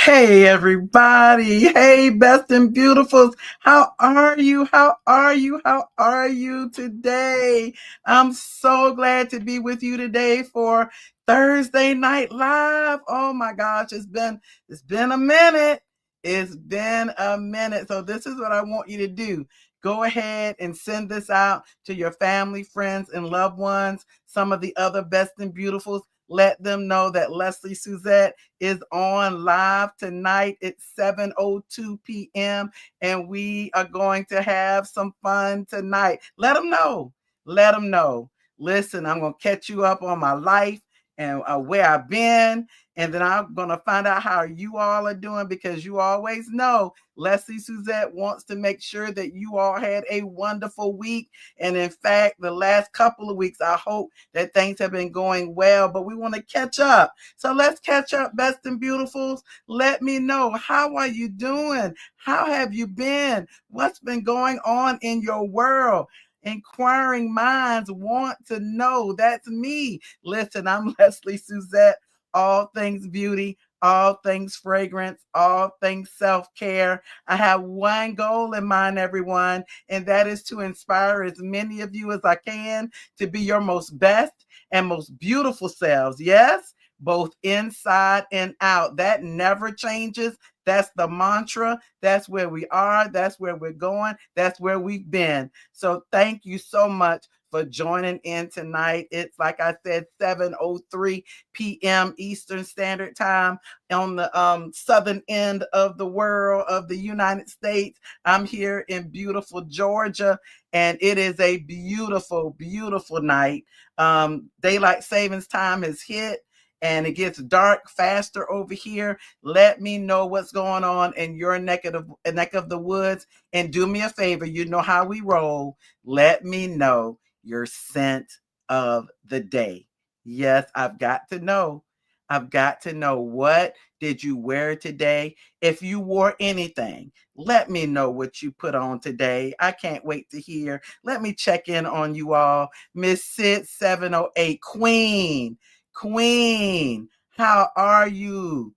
Hey everybody. Hey best and beautifuls. How are you? How are you? How are you today? I'm so glad to be with you today for Thursday Night Live. Oh my gosh, it's been a minute. It's been a minute. So this is what I want you to do. Go ahead and send this out to your family, friends, and loved ones. Some of the other best and beautifuls. Let them know that Lesley Suzette is on live tonight at 7:02 p.m. and we are going to have some fun tonight. Let them know. Let them know. Listen, I'm going to catch you up on my life and where I've been. And then I'm going to find out how you all are doing, because you always know Lesley Suzette wants to make sure that you all had a wonderful week. And in fact, the last couple of weeks, I hope that things have been going well, but we want to catch up. So let's catch up, best and beautifuls. Let me know, how are you doing? How have you been? What's been going on in your world? Inquiring minds want to know. That's me. Listen, I'm Lesley Suzette. All things beauty, all things fragrance, all things self-care. I have one goal in mind, everyone, and that is to inspire as many of you as I can to be your most best and most beautiful selves. Yes, both inside and out. That never changes. That's the mantra. That's where we are. That's where we're going. That's where we've been. So thank you so much for joining in tonight. It's, like I said, 7:03 p.m. Eastern Standard Time on the southern end of the world of the United States. I'm here in beautiful Georgia, and it is a beautiful, beautiful night. Daylight savings time has hit, and it gets dark faster over here. Let me know what's going on in your neck of the woods, and do me a favor. You know how we roll. Let me know your scent of the day. Yes, I've got to know. I've got to know, what did you wear today? If you wore anything, let me know what you put on today. I can't wait to hear. Let me check in on you all. Miss Sid 708, Queen, how are you?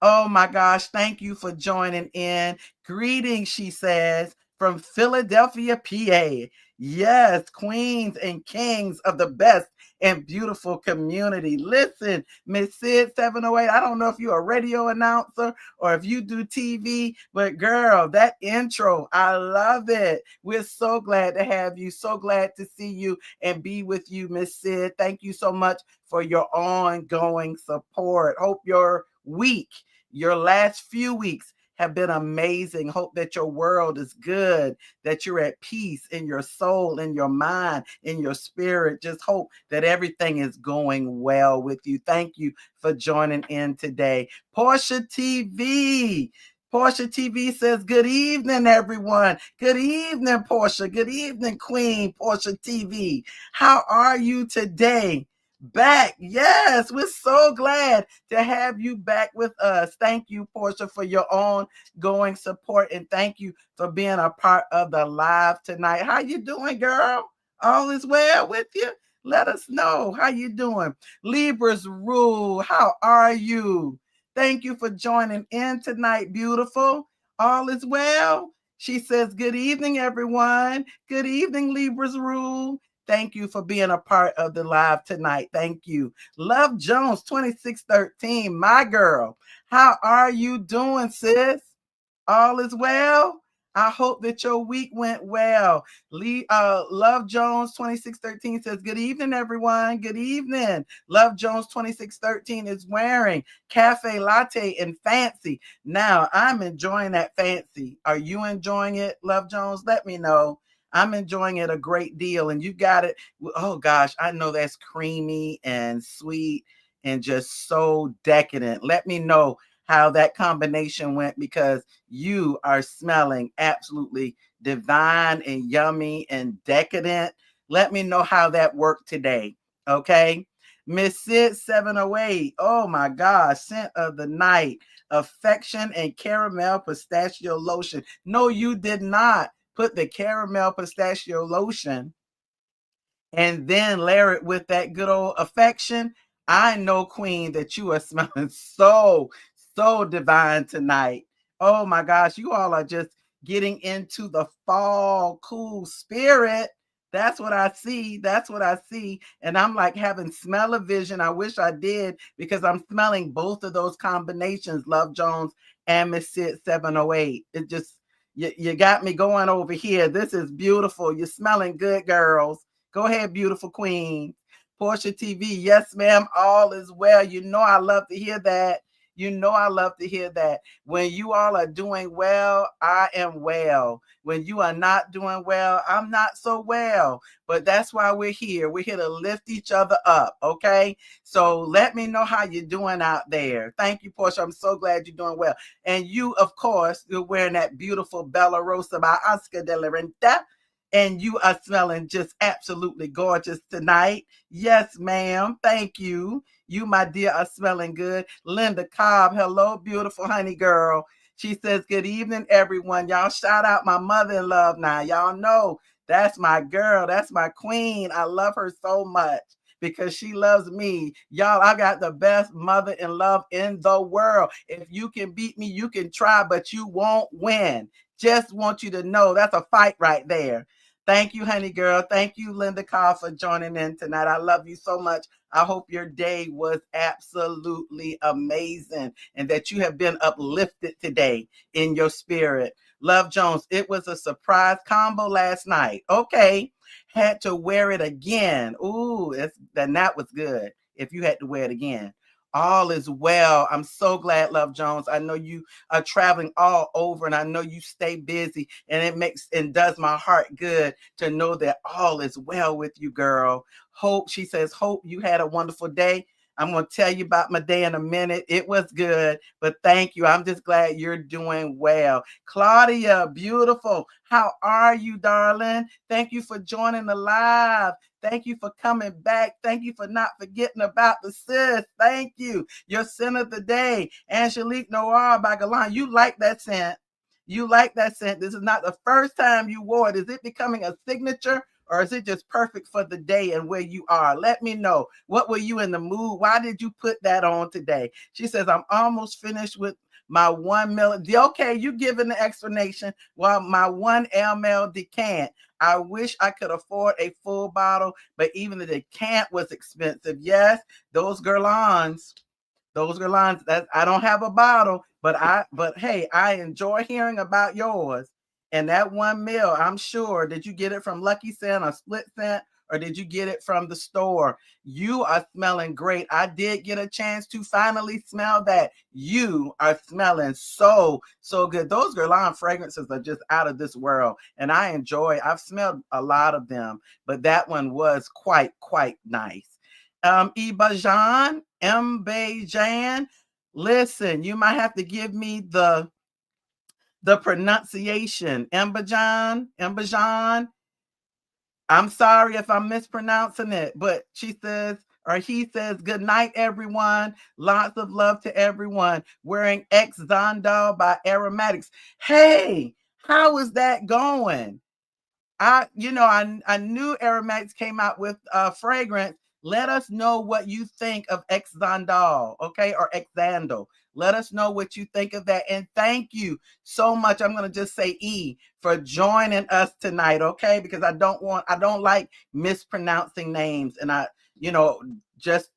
Oh my gosh, thank you for joining in. Greetings, she says, from Philadelphia, PA. Yes, queens and kings of the best and beautiful community. Listen, Miss Sid 708, I don't know if you're a radio announcer or if you do TV, but girl, that intro, I love it. We're so glad to have you. So glad to see you and be with you, Miss Sid. Thank you so much for your ongoing support. Hope your week, your last few weeks, have been amazing. Hope that your world is good, that you're at peace in your soul, in your mind, in your spirit. Just hope that everything is going well with you. Thank you for joining in today. Portia TV. Portia TV says, good evening, everyone. Good evening, Portia. Good evening, Queen Portia TV. How are you today? Back. Yes, we're so glad to have you back with us. Thank you, Portia, for your ongoing support, and thank you for being a part of the live tonight. How you doing, girl? All is well with you? Let us know how you doing. Libra's rule, how are you? Thank you for joining in tonight, beautiful. All is well. She says, good evening, everyone. Good evening, Libra's rule. Thank you for being a part of the live tonight. Thank you. Love Jones 2613, my girl. How are you doing, sis? All is well? I hope that your week went well. Love Jones 2613 says, good evening, everyone. Good evening. Love Jones 2613 is wearing cafe latte and fancy. Now, I'm enjoying that fancy. Are you enjoying it, Love Jones? Let me know. I'm enjoying it a great deal. And you got it. Oh gosh, I know that's creamy and sweet and just so decadent. Let me know how that combination went, because you are smelling absolutely divine and yummy and decadent. Let me know how that worked today. Okay. Miss Sid 708. Oh my gosh. Scent of the night. Affection and caramel pistachio lotion. No, you did not put the caramel pistachio lotion and then layer it with that good old affection. I know, Queen, that you are smelling so so divine tonight. Oh my gosh, you all are just getting into the fall cool spirit. That's what I see. That's what I see. And I'm like having smell-o-vision. I wish I did because I'm smelling both of those combinations, Love Jones and Miss Sid 708. It just, you got me going over here. This is beautiful. You're smelling good, girls. Go ahead, beautiful queen. Portia TV, yes, ma'am. All is well. You know I love to hear that. You know I love to hear that. When you all are doing well, I am well. When you are not doing well, I'm not so well. But that's why we're here. We're here to lift each other up, okay? So let me know how you're doing out there. Thank you, Portia. I'm so glad you're doing well. And you, of course, you're wearing that beautiful Bella Rosa by Oscar de la Renta. And you are smelling just absolutely gorgeous tonight. Yes, ma'am. Thank you. You, my dear, are smelling good. Linda Cobb, hello, beautiful honey girl. She says, good evening, everyone. Y'all shout out my mother-in-law now. Y'all know that's my girl. That's my queen. I love her so much because she loves me. Y'all, I got the best mother-in-law in the world. If you can beat me, you can try, but you won't win. Just want you to know that's a fight right there. Thank you, honey girl. Thank you, Linda Carr, for joining in tonight. I love you so much. I hope your day was absolutely amazing and that you have been uplifted today in your spirit. Love Jones, it was a surprise combo last night. Okay. Had to wear it again. Ooh, then that was good if you had to wear it again. All is well. I'm so glad, Love Jones. I know you are traveling all over and I know you stay busy and it makes and does my heart good to know that all is well with you, girl. Hope, she says, hope you had a wonderful day. I'm going to tell you about my day in a minute. It was good, but thank you. I'm just glad you're doing well. Claudia, beautiful. How are you, darling? Thank you for joining the live. Thank you for coming back. Thank you for not forgetting about the sis. Thank you. Your scent of the day, Angelique Noir by Galan. You like that scent. You like that scent. This is not the first time you wore it. Is it becoming a signature or is it just perfect for the day and where you are? Let me know. What were you in the mood? Why did you put that on today? She says, I'm almost finished with my 1 ml. Okay, you giving the explanation. Well, my 1 ml decant. I wish I could afford a full bottle, but even the decant was expensive. Yes, those Guerlains. Those are lines that I don't have a bottle, but hey, I enjoy hearing about yours. And that 1 mil, I'm sure, did you get it from Lucky Scent or Split Scent, or did you get it from the store? You are smelling great. I did get a chance to finally smell that. You are smelling so good. Those Guerlain fragrances are just out of this world, and I've smelled a lot of them, but that one was quite nice. Ibajan, Mbajan. Listen, you might have to give me the pronunciation. Mbajan. I'm sorry if I'm mispronouncing it, but she says, or he says, good night, everyone. Lots of love to everyone. Wearing X Zondal by Aromatics. Hey, how is that going? I knew Aromatics came out with fragrance. Let us know what you think of Xandal, okay, or Xandal. Let us know what you think of that. And thank you so much. I'm going to just say E for joining us tonight, okay? Because I don't like mispronouncing names. And just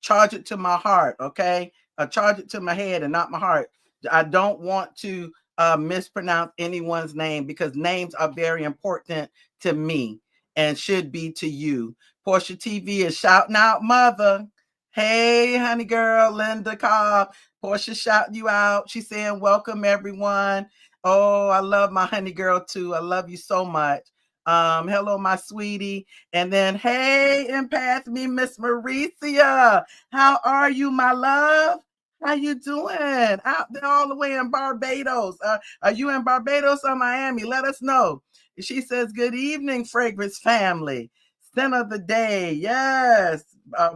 charge it to my heart, okay? Charge it to my head and not my heart. I don't want to mispronounce anyone's name because names are very important to me and should be to you. Portia TV is shouting out mother. Hey, honey girl, Linda Cobb. Portia shouting you out. She's saying, welcome everyone. Oh, I love my honey girl too. I love you so much. Hello, my sweetie. And then, hey, empath me, Miss Mauricia. How are you, my love? How you doing? Out there all the way in Barbados. Are you in Barbados or Miami? Let us know. She says, good evening, Fragrance family. Scent of the day. Yes.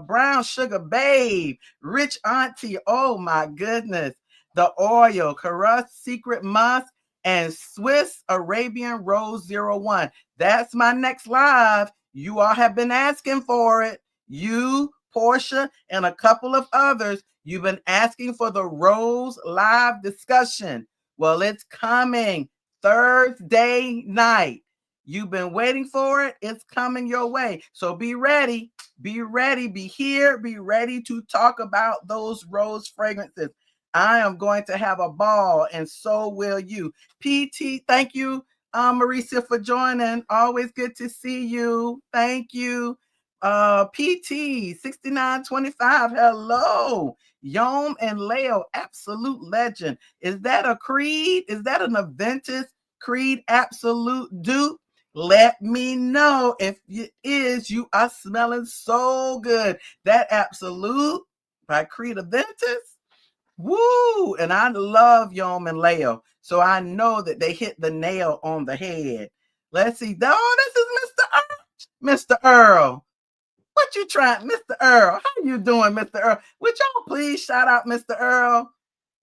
Brown Sugar Babe. Rich Auntie. Oh, my goodness. The Oil. Caress Secret Musk. And Swiss Arabian Rose 01. That's my next live. You all have been asking for it. You Portia, and a couple of others, you've been asking for the Rose Live discussion. Well, it's coming Thursday night. You've been waiting for it. It's coming your way. So be ready. Be ready. Be here. Be ready to talk about those rose fragrances. I am going to have a ball, and so will you. PT, thank you, Marisa, for joining. Always good to see you. Thank you. PT 6925. Hello. Yom and Leo, absolute legend. Is that a Creed? Is that an Aventus Creed absolute dupe? Let me know. If it is, you are smelling so good. That absolute by Creed Aventus. Woo! And I love Yom and Leo. So I know that they hit the nail on the head. Let's see. Oh, this is Mr. Earl. Mr. Earl. What you trying, Mr. Earl? How you doing, Mr. Earl? Would y'all please shout out Mr. Earl?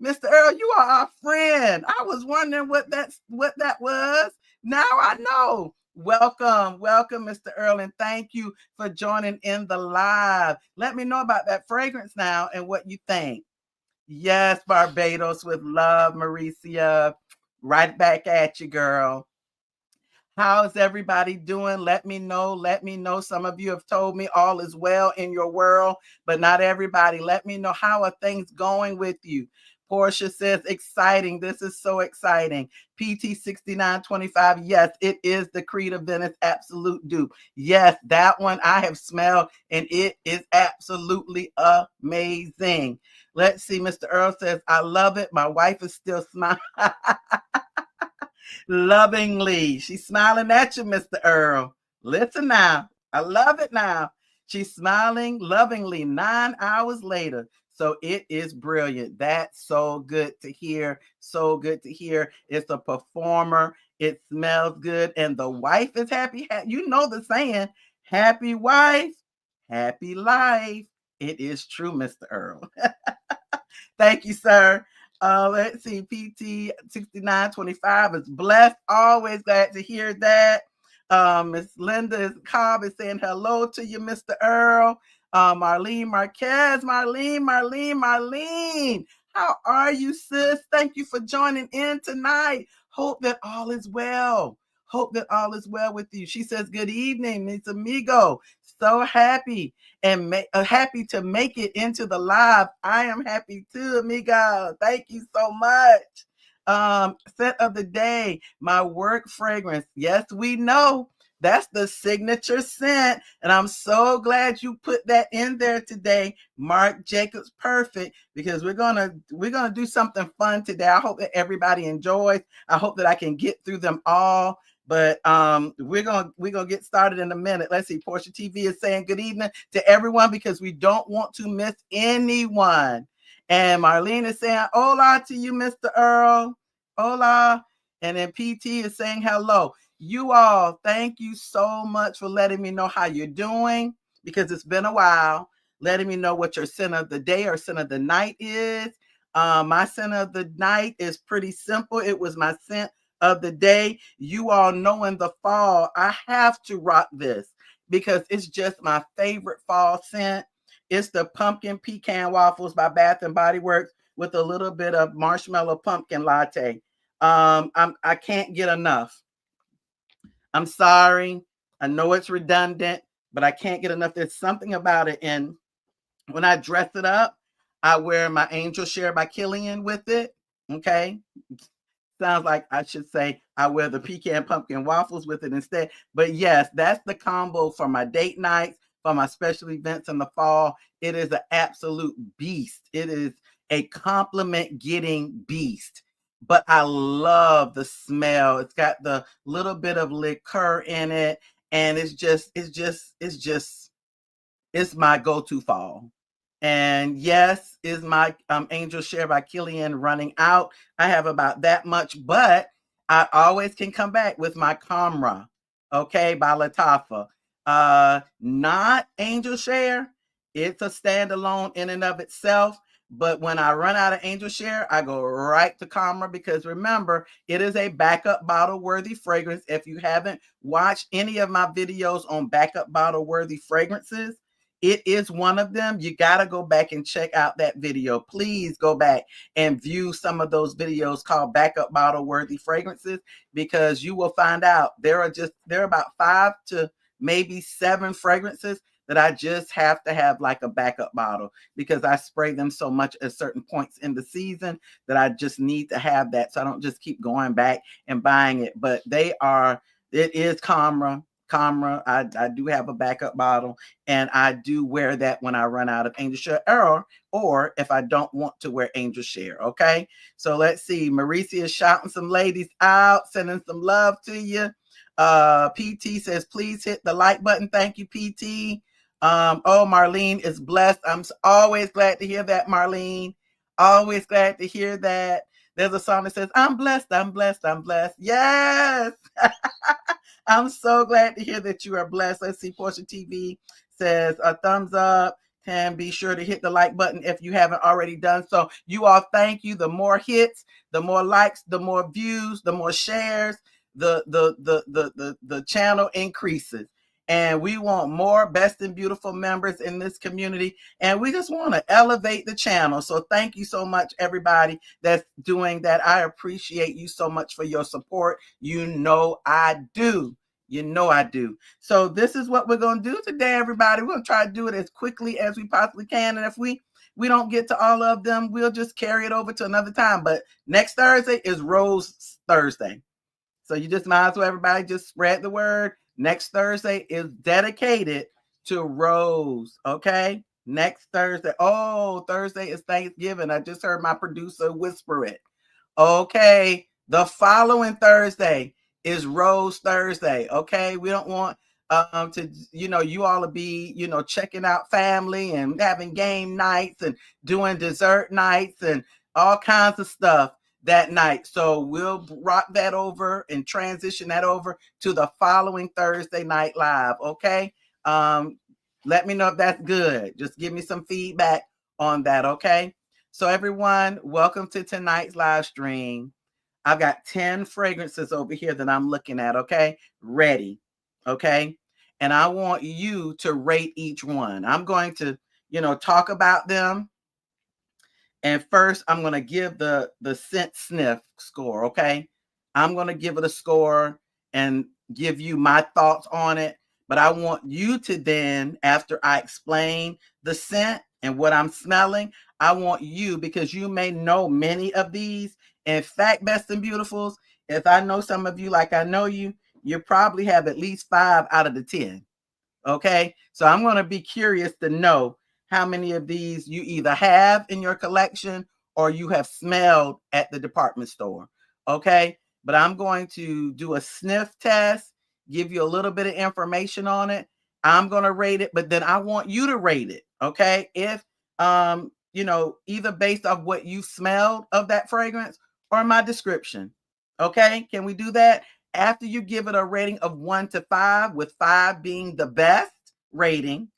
Mr. Earl, you are our friend. I was wondering what that was. Now I know. Welcome, Mr. Earl, and thank you for joining in the live. Let me know about that fragrance now and what you think. Yes, Barbados with love, Mauricia. Right back at you, girl. How's everybody doing? Let me know. Let me know. Some of you have told me all is well in your world, but not everybody. Let me know, how are things going with you? Portia says, exciting. This is so exciting. PT 6925. Yes, it is the Creed of Venice absolute dupe. Yes, that one I have smelled, and it is absolutely amazing. Let's see. Mr. Earl says, I love it. My wife is still smiling. Lovingly. She's smiling at you, Mr. Earl. Listen now. I love it now. She's smiling lovingly 9 hours later. So it is brilliant. That's so good to hear. So good to hear. It's a performer. It smells good. And the wife is happy. You know the saying, happy wife, happy life. It is true, Mr. Earl. Thank you, sir. Let's see. PT 6925 is blessed. Always glad to hear that. Miss Linda Cobb is saying hello to you, Mr. Earl. Marlene Marquez, Marlene. How are you, sis? Thank you for joining in tonight. Hope that all is well. Hope that all is well with you. She says, good evening, Miss Amigo. So happy and happy to make it into the live. I am happy too, amigo. Thank you so much. Scent of the day, my work fragrance. Yes, we know that's the signature scent, and I'm so glad you put that in there today, Marc Jacobs Perfect, because we're gonna do something fun today. I hope that everybody enjoys. I hope that I can get through them all. But we're gonna get started in a minute. Let's see. Portia TV is saying good evening to everyone because we don't want to miss anyone. And Marlene is saying hola to you, Mr. Earl. Hola. And then PT is saying hello. You all, thank you so much for letting me know how you're doing, because it's been a while. Letting me know what your scent of the day or scent of the night is. My scent of the night is pretty simple. It was my scent of the day. You all know in the fall, I have to rock this because it's just my favorite fall scent. It's the pumpkin pecan waffles by Bath and Body Works with a little bit of marshmallow pumpkin latte. I can't get enough. I'm sorry. I know it's redundant, but I can't get enough. There's something about it. And when I dress it up, I wear my Angel Share by Killian with it. Okay. Sounds like I should say I wear the pecan pumpkin waffles with it instead. But yes, that's the combo for my date nights, for my special events in the fall. It is an absolute beast. It is a compliment getting beast. But I love the smell. It's got the little bit of liqueur in it. And it's my go-to fall. And yes, is my Angel Share by Killian running out? I have about that much, but I always can come back with my Camera, okay, by Lattafa. Not Angel Share. It's a standalone in and of itself. But when I run out of Angel Share, I go right to Camera, because remember, it is a backup bottle worthy fragrance. If you haven't watched any of my videos on backup bottle worthy fragrances, it is one of them. You got to go back and check out that video. Please go back and view some of those videos called Backup Bottle Worthy Fragrances, because you will find out there are about 5 to maybe 7 fragrances that I just have to have like a backup bottle, because I spray them so much at certain points in the season that I just need to have that, so I don't just keep going back and buying it. But it is Camera. I do have a backup bottle, and I do wear that when I run out of Angel Share, or if I don't want to wear Angel Share. Okay, so let's see. Maricia is shouting some ladies out, sending some love to you. PT says, please hit the like button. Thank you, PT. Marlene is blessed. I'm always glad to hear that, Marlene. Always glad to hear that. There's a song that says, I'm blessed, I'm blessed, I'm blessed. Yes. I'm so glad to hear that you are blessed. Let's see. Portia TV says a thumbs up. And be sure to hit the like button if you haven't already done so. You all, thank you. The more hits, the more likes, the more views, the more shares, the channel increases. And we want more Best and Beautiful members in this community. And we just want to elevate the channel. So thank you so much, everybody that's doing that. I appreciate you so much for your support. You know I do. You know I do. So this is what we're going to do today, everybody. We're going to try to do it as quickly as we possibly can. And if we don't get to all of them, we'll just carry it over to another time. But next Thursday is Rose Thursday. So you just might as well, everybody, just spread the word. Next Thursday is dedicated to Rose. Okay? Next Thursday. Oh, Thursday is Thanksgiving. I just heard my producer whisper it. Okay. The following Thursday is Rose Thursday. Okay. We don't want to, you all to be, checking out family and having game nights and doing dessert nights and all kinds of stuff that night. So we'll rock that over and transition that over to the following Thursday night live. Okay. Let me know if that's good. Just give me some feedback on that. Okay. So everyone, welcome to tonight's live stream. I've got 10 fragrances over here that I'm looking at. Okay. Ready. Okay. And I want you to rate each one. I'm going to, talk about them. And first, I'm going to give the scent sniff score, okay? I'm going to give it a score and give you my thoughts on it. But I want you to then, after I explain the scent and what I'm smelling, I want you, because you may know many of these. In fact, Best and Beautifuls, if I know some of you like I know you, you probably have at least 5 out of the 10, okay? So I'm going to be curious to know how many of these you either have in your collection or you have smelled at the department store. Okay. But I'm going to do a sniff test, give you a little bit of information on it. I'm going to rate it, but then I want you to rate it. Okay. If, either based off what you smelled of that fragrance or my description. Okay. Can we do that? After you give it a rating of 1 to 5, with 5 being the best rating,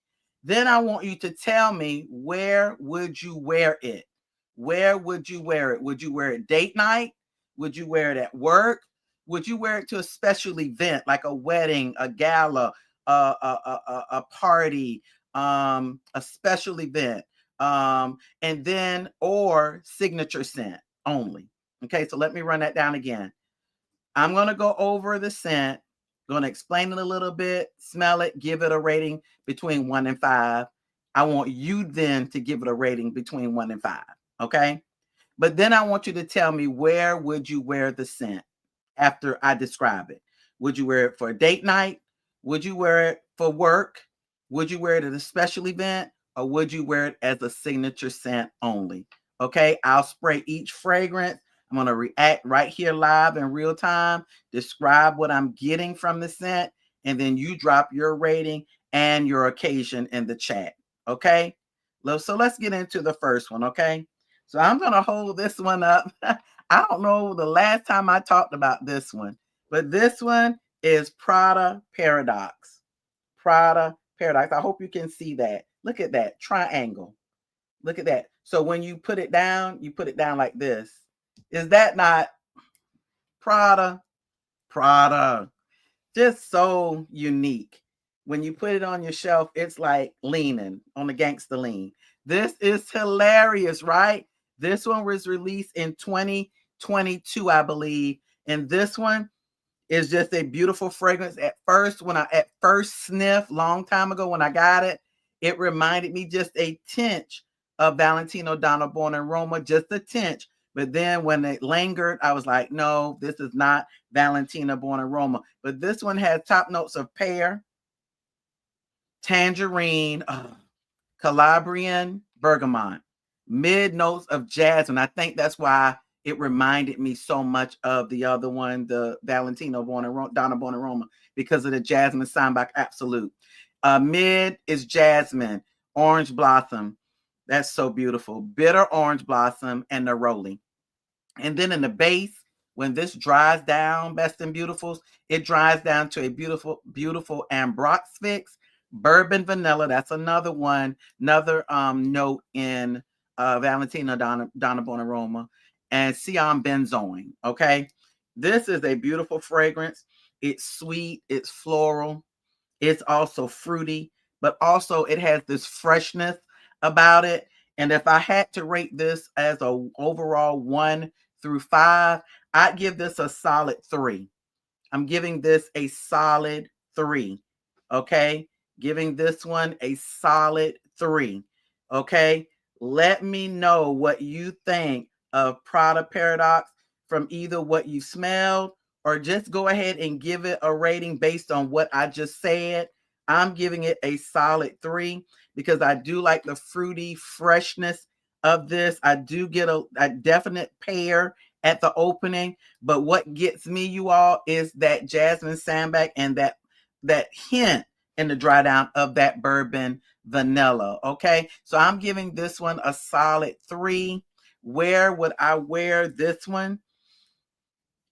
then I want you to tell me, where would you wear it? Where would you wear it? Would you wear it date night? Would you wear it at work? Would you wear it to a special event like a wedding, a gala, a party, a special event, and then, or signature scent only? Okay, so let me run that down again. I'm going to go over the scent, going to explain it a little bit, smell it, give it a rating between 1 and 5. I want you then to give it a rating between 1 and 5. Okay. But then I want you to tell me, where would you wear the scent after I describe it? Would you wear it for a date night? Would you wear it for work? Would you wear it at a special event? Or would you wear it as a signature scent only? Okay. I'll spray each fragrance. I'm going to react right here live in real time, describe what I'm getting from the scent, and then you drop your rating and your occasion in the chat. Okay. So let's get into the first one. Okay. So I'm going to hold this one up. I don't know the last time I talked about this one, but this one is Prada Paradox. Prada Paradox. I hope you can see that. Look at that triangle. Look at that. So when you put it down like this. Is that not Prada? Prada. Just so unique. when you put it on your shelf, it's like leaning on the gangster lean. This is hilarious, right? This one was released in 2022, I believe. And this one is just a beautiful fragrance. At first, when I at first sniff, long time ago when I got it, it reminded me just a tinge of Valentino Donna Born Aroma, just a tinge. But then when it lingered, I was like, no, this is not Valentina Born Aroma. But this one has top notes of pear, tangerine, Calabrian, bergamot, mid notes of jasmine. I think that's why it reminded me so much of the other one, the Valentino Donna Born Aroma, because of the jasmine Steinbach Absolute. Mid is jasmine, orange blossom. That's so beautiful. Bitter orange blossom and neroli. And then in the base, when this dries down, best and beautifuls, it dries down to a beautiful, beautiful Ambroxfix, bourbon vanilla. That's another one, another note in Valentina Donna Born Aroma, and Siam benzoin. Okay, this is a beautiful fragrance. It's sweet, it's floral, it's also fruity, but also it has this freshness about it. And if I had to rate this as a overall 1 through 5, I'd give this a solid 3. I'm giving this a solid 3. Okay. Giving this one a solid 3. Okay. Let me know what you think of Prada Paradox from either what you smelled, or just go ahead and give it a rating based on what I just said. I'm giving it a solid 3 because I do like the fruity freshness of this. I do get a definite pear at the opening, but what gets me, you all, is that jasmine sandbag and that hint in the dry down of that bourbon vanilla. Okay, so I'm giving this one a solid 3. Where would I wear this one?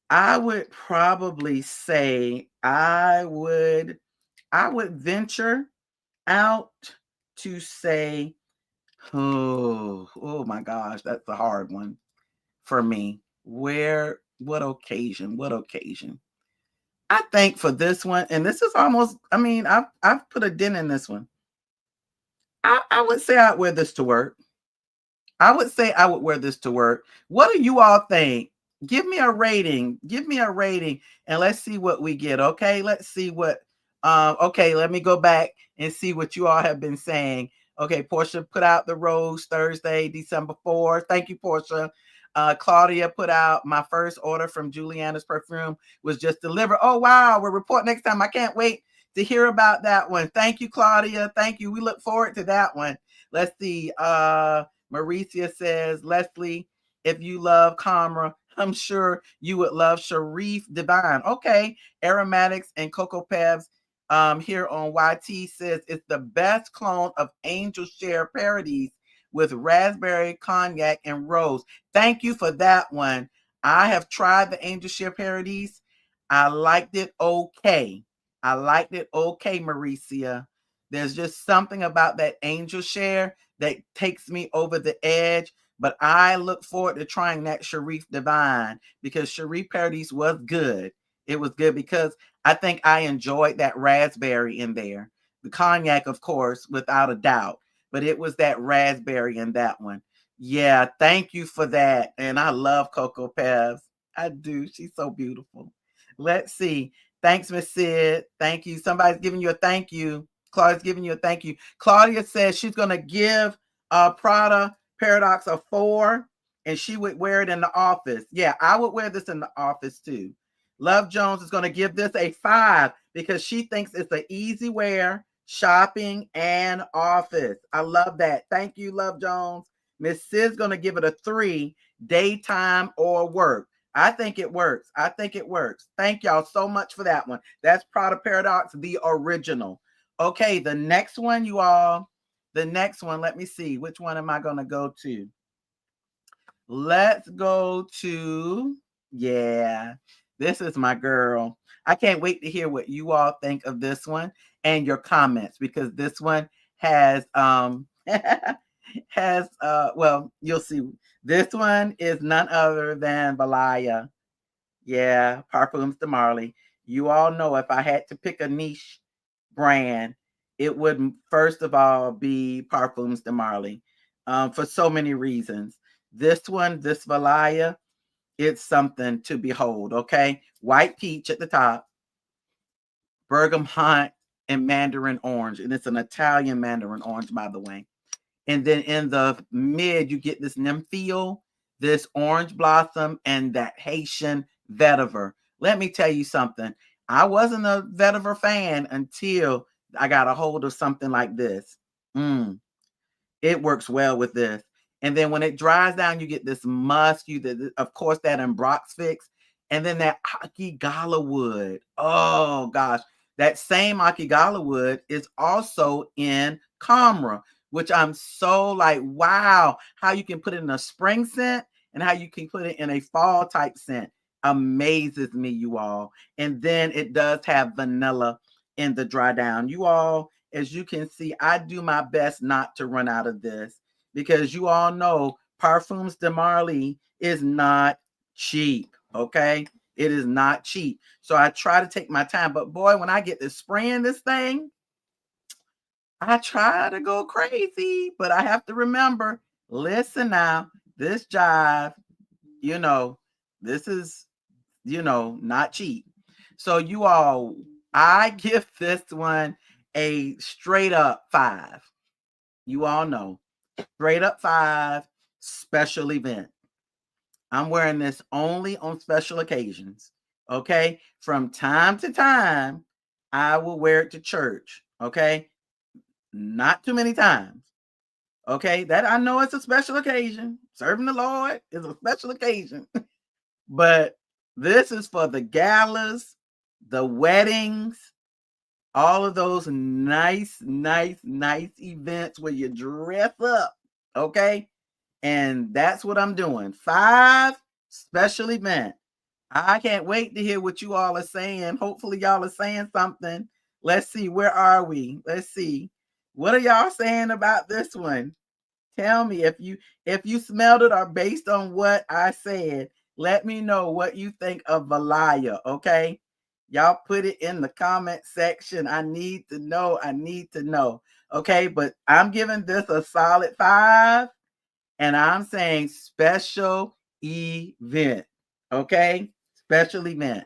I would probably say I would venture out to say, oh my gosh, that's a hard one for me. What occasion? What occasion? I think for this one, and this is almost, I mean, I've put a dent in this one. I would say I'd wear this to work. I would say I would wear this to work. What do you all think? Give me a rating. Give me a rating, and let's see what we get. Okay, let's see what. Okay, let me go back and see what you all have been saying. Okay, Portia put out the rose Thursday, December 4th. Thank you, Portia. Claudia put out my first order from Juliana's perfume was just delivered. Oh wow, we'll report next time. I can't wait to hear about that one. Thank you, Claudia. Thank you. We look forward to that one. Let's see. Maricia says, Lesley, if you love Camera, I'm sure you would love Sharif Divine. Okay. Aromatics and Cocoa Pebs here on YT says it's the best clone of Angel Share Parodies with raspberry, cognac, and rose. Thank you for that one. I have tried the Angel Share Parodies. I liked it okay. I liked it okay, Maricia. There's just something about that Angel Share that takes me over the edge. But I look forward to trying that Sharif Divine because Sharif Parodies was good. It was good because I think I enjoyed that raspberry in there. The cognac, of course, without a doubt. But it was that raspberry in that one. Yeah, thank you for that. And I love Cocoa Pebs. I do. She's so beautiful. Let's see. Thanks, Miss Sid. Thank you. Somebody's giving you a thank you. Claudia's giving you a thank you. Claudia says she's going to give Prada Paradox a 4, and she would wear it in the office. Yeah, I would wear this in the office too. Love Jones is going to give this a 5 because she thinks it's an easy wear, shopping, and office. I love that. Thank you, Love Jones. Miss Sid's going to give it a 3, daytime or work. I think it works. I think it works. Thank y'all so much for that one. That's Prada Paradox, the original. Okay, the next one, you all. The next one, let me see. Which one am I going to go to? Let's go to, yeah, this is my girl. I can't wait to hear what you all think of this one and your comments because this one has, well, you'll see. This one is none other than Balaya. Yeah, Parfums de Marley. You all know if I had to pick a niche, brand, it would first of all be Parfums de Marly, for so many reasons. This one, this Valaya, it's something to behold. Okay, white peach at the top, bergamot and mandarin orange, and it's an Italian mandarin orange, by the way. And then in the mid, you get this nympheal, this orange blossom, and that Haitian vetiver. Let me tell you something. I wasn't a vetiver fan until I got a hold of something like this. It works well with this. And then when it dries down, you get this musk. Of course, that Ambrox fix, and then that Akigala wood. Oh gosh, that same Akigala wood is also in Camera, which I'm so like, wow, how you can put it in a spring scent and how you can put it in a fall type scent amazes me, you all. And then it does have vanilla in the dry down. You all, as you can see, I do my best not to run out of this because you all know Parfums de Marly is not cheap. Okay. It is not cheap. So I try to take my time. But boy, when I get to spraying this thing, I try to go crazy. But I have to remember, listen now, this jive, you know, this is, not cheap. So you all, I give this one a straight up 5. You all know, straight up 5, special event. I'm wearing this only on special occasions. Okay. From time to time, I will wear it to church. Okay. Not too many times. Okay. That I know it's a special occasion. Serving the Lord is a special occasion. But this is for the galas, the weddings, all of those nice events where you dress up. Okay. And that's what I'm doing. 5, special event. I can't wait to hear what you all are saying. Hopefully, y'all are saying something. Let's see. Where are we? Let's see. What are y'all saying about this one? Tell me if you smelled it or based on what I said. Let me know what you think of Valaya. Okay. Y'all put it in the comment section. I need to know. I need to know. Okay. But I'm giving this a solid 5. And I'm saying special event. Okay. Special event.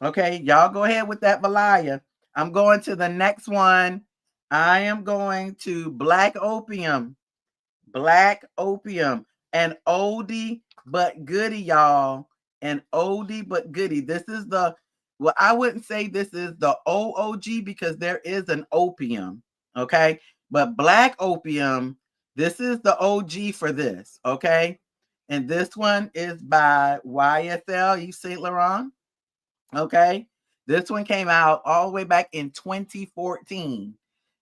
Okay. Y'all go ahead with that Valaya. I'm going to the next one. I am going to Black Opium. Black Opium. An oldie but goodie, y'all. An oldie but goodie. This is well, I wouldn't say this is the OOG because there is an opium. Okay. But Black Opium, this is the OG for this. Okay. And this one is by YSL Yves Saint Laurent. Okay. This one came out all the way back in 2014.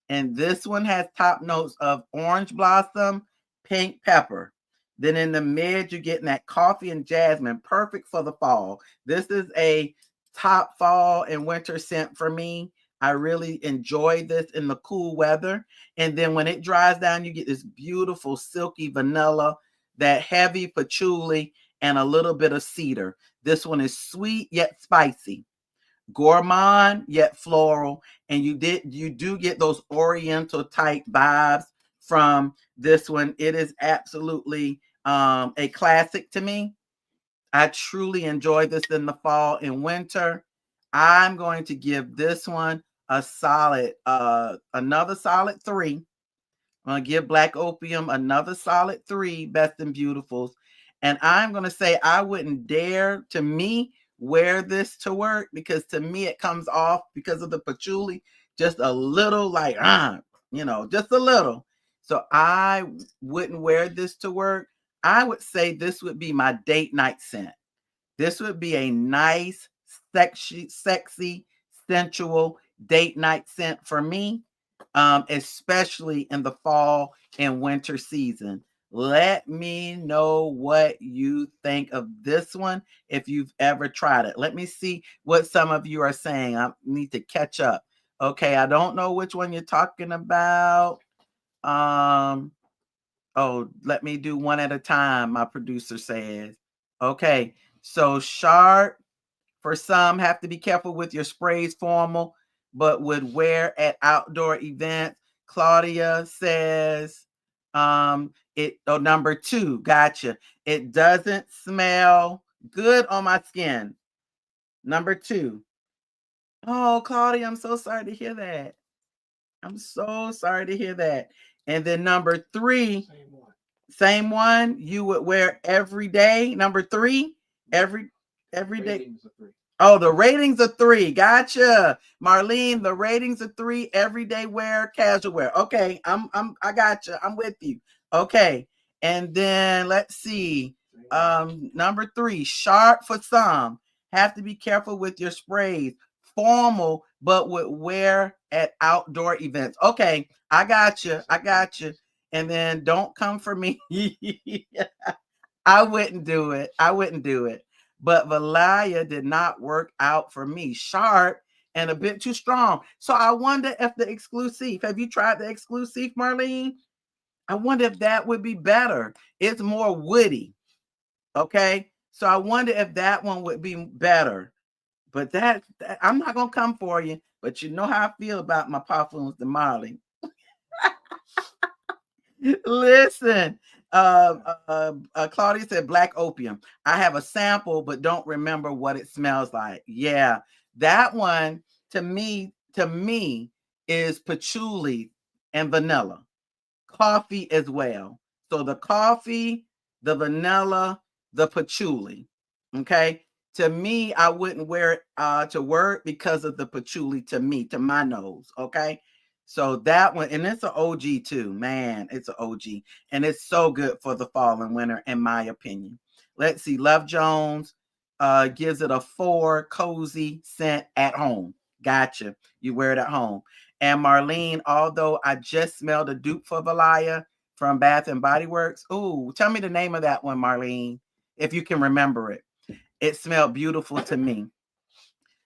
And this one has top notes of orange blossom, pink pepper. Then in the mid, you're getting that coffee and jasmine, perfect for the fall. This is a top fall and winter scent for me. I really enjoy this in the cool weather. And then when it dries down, you get this beautiful silky vanilla, that heavy patchouli, and a little bit of cedar. This one is sweet yet spicy, gourmand yet floral, and you do get those oriental type vibes from this one. It is absolutely a classic to me. I truly enjoy this in the fall and winter. I'm going to give this one a solid another solid 3. I'm going to give Black Opium another solid 3 best and beautifuls. And I'm going to say I wouldn't dare, to me, wear this to work because to me it comes off because of the patchouli just a little like, just a little. So I wouldn't wear this to work. I would say this would be my date night scent. This would be a nice, sexy, sensual date night scent for me, especially in the fall and winter season. Let me know what you think of this one if you've ever tried it. Let me see what some of you are saying. I need to catch up. Okay, I don't know which one you're talking about. Let me do one at a time, my producer says. Okay, so sharp for some, have to be careful with your sprays, formal. but would wear at outdoor events. Claudia says, number 2, gotcha. It doesn't smell good on my skin. Number 2. Oh, Claudia, I'm so sorry to hear that. I'm so sorry to hear that. And then number 3, same one, you would wear every day. Number 3, every day. Oh, the ratings are 3. Gotcha. Marlene, the ratings are 3, everyday wear, casual wear. Okay, I gotcha. I'm with you. Okay. And then let's see. Number 3, sharp for some. Have to be careful with your sprays. Formal, but would wear at outdoor events. Okay, I got you. I got you. And then don't come for me. I wouldn't do it. I wouldn't do it. But Valaya did not work out for me. Sharp and a bit too strong. So I wonder if the exclusive, have you tried the exclusive, Marlene? I wonder if that would be better. It's more woody. Okay. So I wonder if that one would be better. But that I'm not going to come for you. But you know how I feel about my parfums, the Marley. Listen, Claudia said black opium. I have a sample, but don't remember what it smells like. Yeah, that one to me is patchouli and vanilla, coffee as well. So the coffee, the vanilla, the patchouli. Okay. To me, I wouldn't wear it to work because of the patchouli to me, to my nose. Okay. So that one, and it's an OG too, man. It's an OG, and it's so good for the fall and winter, in my opinion. Let's see. Love Jones gives it a 4, cozy scent at home. Gotcha. You wear it at home. And Marlene, although I just smelled a dupe for Valaya from Bath and Body Works. Ooh, tell me the name of that one, Marlene, if you can remember it. It smelled beautiful to me.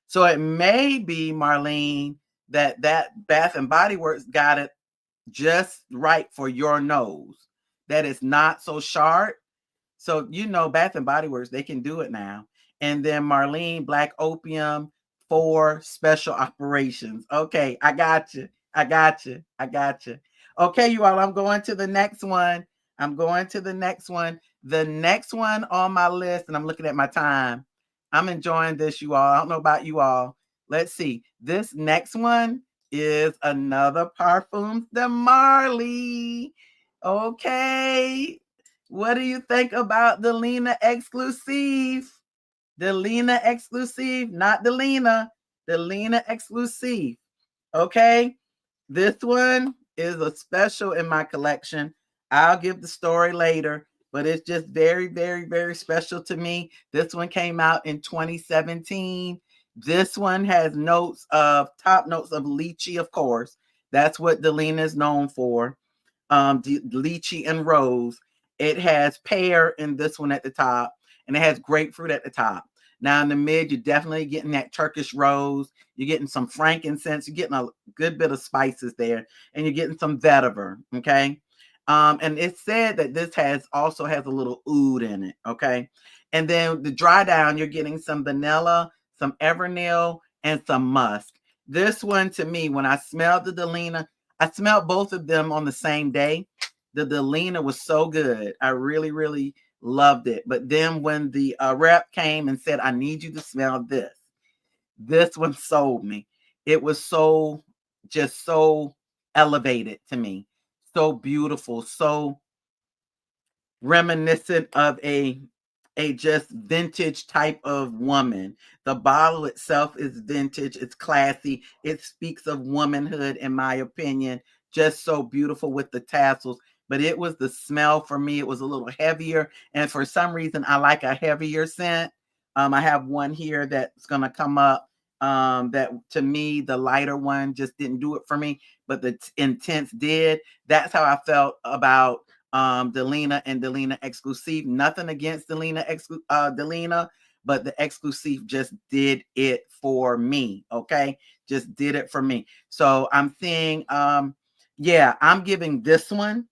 So it may be, Marlene, that Bath and Body Works got it just right for your nose. That it's not so sharp. So Bath and Body Works, they can do it now. And then Marlene, black opium for special operations. Okay, I got you. I got you. I got you. Okay, you all, I'm going to the next one. I'm going to the next one. The next one on my list, and I'm looking at my time. I'm enjoying this, you all. I don't know about you all. Let's see. This next one is another Parfums de Marley. Okay. What do you think about the Lena Exclusive? The Lena Exclusive, not the Lena Exclusive. Okay. This one is a special in my collection. I'll give the story later, but it's just very, very, very special to me. This one came out in 2017. This one has top notes of lychee, of course. That's what Delina is known for. Lychee and rose. It has pear in this one at the top, and it has grapefruit at the top. Now in the mid, you're definitely getting that Turkish rose. You're getting some frankincense. You're getting a good bit of spices there, and you're getting some vetiver. Okay. And it said that this also has a little oud in it. Okay. And then the dry down, you're getting some vanilla, some Everneal, and some musk. This one, to me, when I smelled the Delina, I smelled both of them on the same day. The Delina was so good. I really, really loved it. But then when the rep came and said, I need you to smell this one sold me. It was just so elevated to me. So beautiful, so reminiscent of a just vintage type of woman. The bottle itself is vintage, it's classy, it speaks of womanhood, in my opinion. Just so beautiful with the tassels. But it was the smell for me. It was a little heavier, and for some reason I like a heavier scent. I have one here that's going to come up, that to me the lighter one just didn't do it for me, but the intense did. That's how I felt about Delina and Delina Exclusive. Nothing against Delina, but the Exclusive just did it for me. Okay, just did it for me. So I'm seeing, yeah, I'm giving this one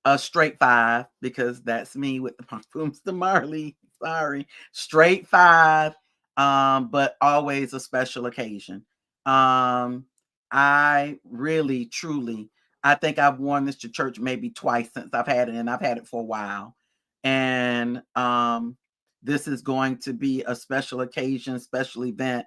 a straight 5 because that's me with the Parfums de Marley. Sorry, straight 5. But always a special occasion. I really, truly, I think I've worn this to church maybe twice since I've had it, and I've had it for a while. And this is going to be a special occasion, special event,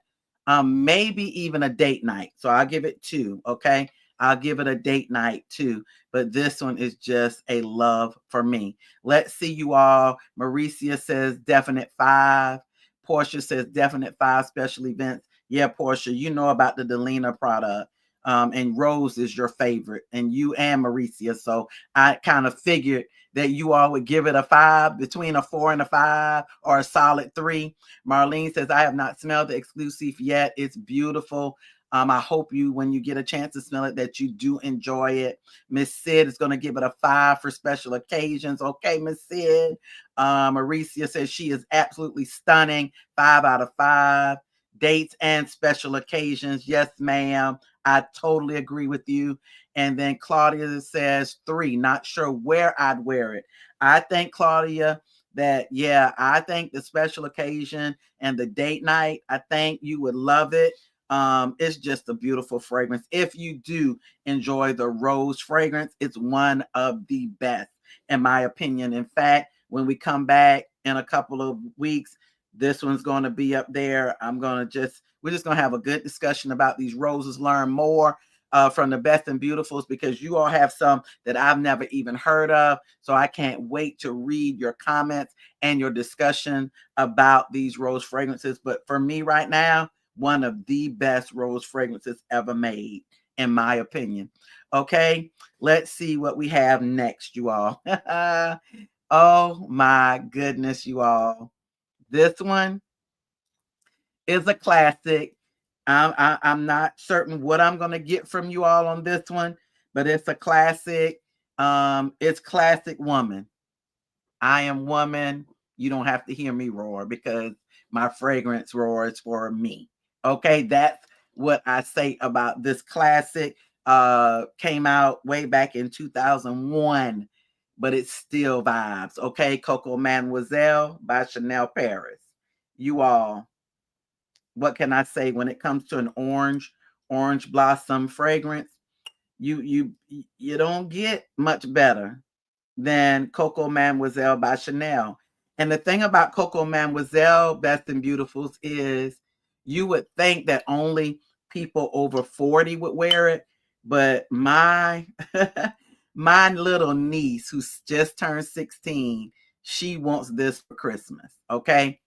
maybe even a date night. So I'll give it two. Okay. I'll give it a date night too. But this one is just a love for me. Let's see, you all. Maricia says definite 5. Portia says definite 5 special events. Yeah, Portia, you know about the Delina product. And Rose is your favorite, and you and Maricia. So I kind of figured that you all would give it a 5, between a 4 and a 5, or a solid 3. Marlene says, I have not smelled the exclusive yet. It's beautiful. I hope you, when you get a chance to smell it, that you do enjoy it. Miss Sid is going to give it a 5 for special occasions. Okay, Miss Sid. Maricia says she is absolutely stunning. 5 out of 5. Dates and special occasions. Yes, ma'am. I totally agree with you. And then Claudia says 3. Not sure where I'd wear it. I think, Claudia, that, yeah, I think the special occasion and the date night, I think you would love it. It's just a beautiful fragrance. If you do enjoy the rose fragrance, it's one of the best, in my opinion. In fact, when we come back in a couple of weeks, this one's going to be up there. We're just going to have a good discussion about these roses, learn more from the best and beautifuls, because you all have some that I've never even heard of. So I can't wait to read your comments and your discussion about these rose fragrances. But for me right now, one of the best rose fragrances ever made, in my opinion. Okay, let's see what we have next, you all. Oh my goodness, you all. This one is a classic. I'm not certain what I'm going to get from you all on this one, but it's a classic. It's Classic Woman. I am woman. You don't have to hear me roar, because my fragrance roars for me. Okay, that's what I say about this classic. Came out way back in 2001, but it still vibes. Okay, Coco Mademoiselle by Chanel Paris. You all, what can I say when it comes to an orange blossom fragrance? You don't get much better than Coco Mademoiselle by Chanel. And the thing about Coco Mademoiselle Best and Beautifuls is, you would think that only people over 40 would wear it, but my my little niece, who's just turned 16, she wants this for Christmas. Okay,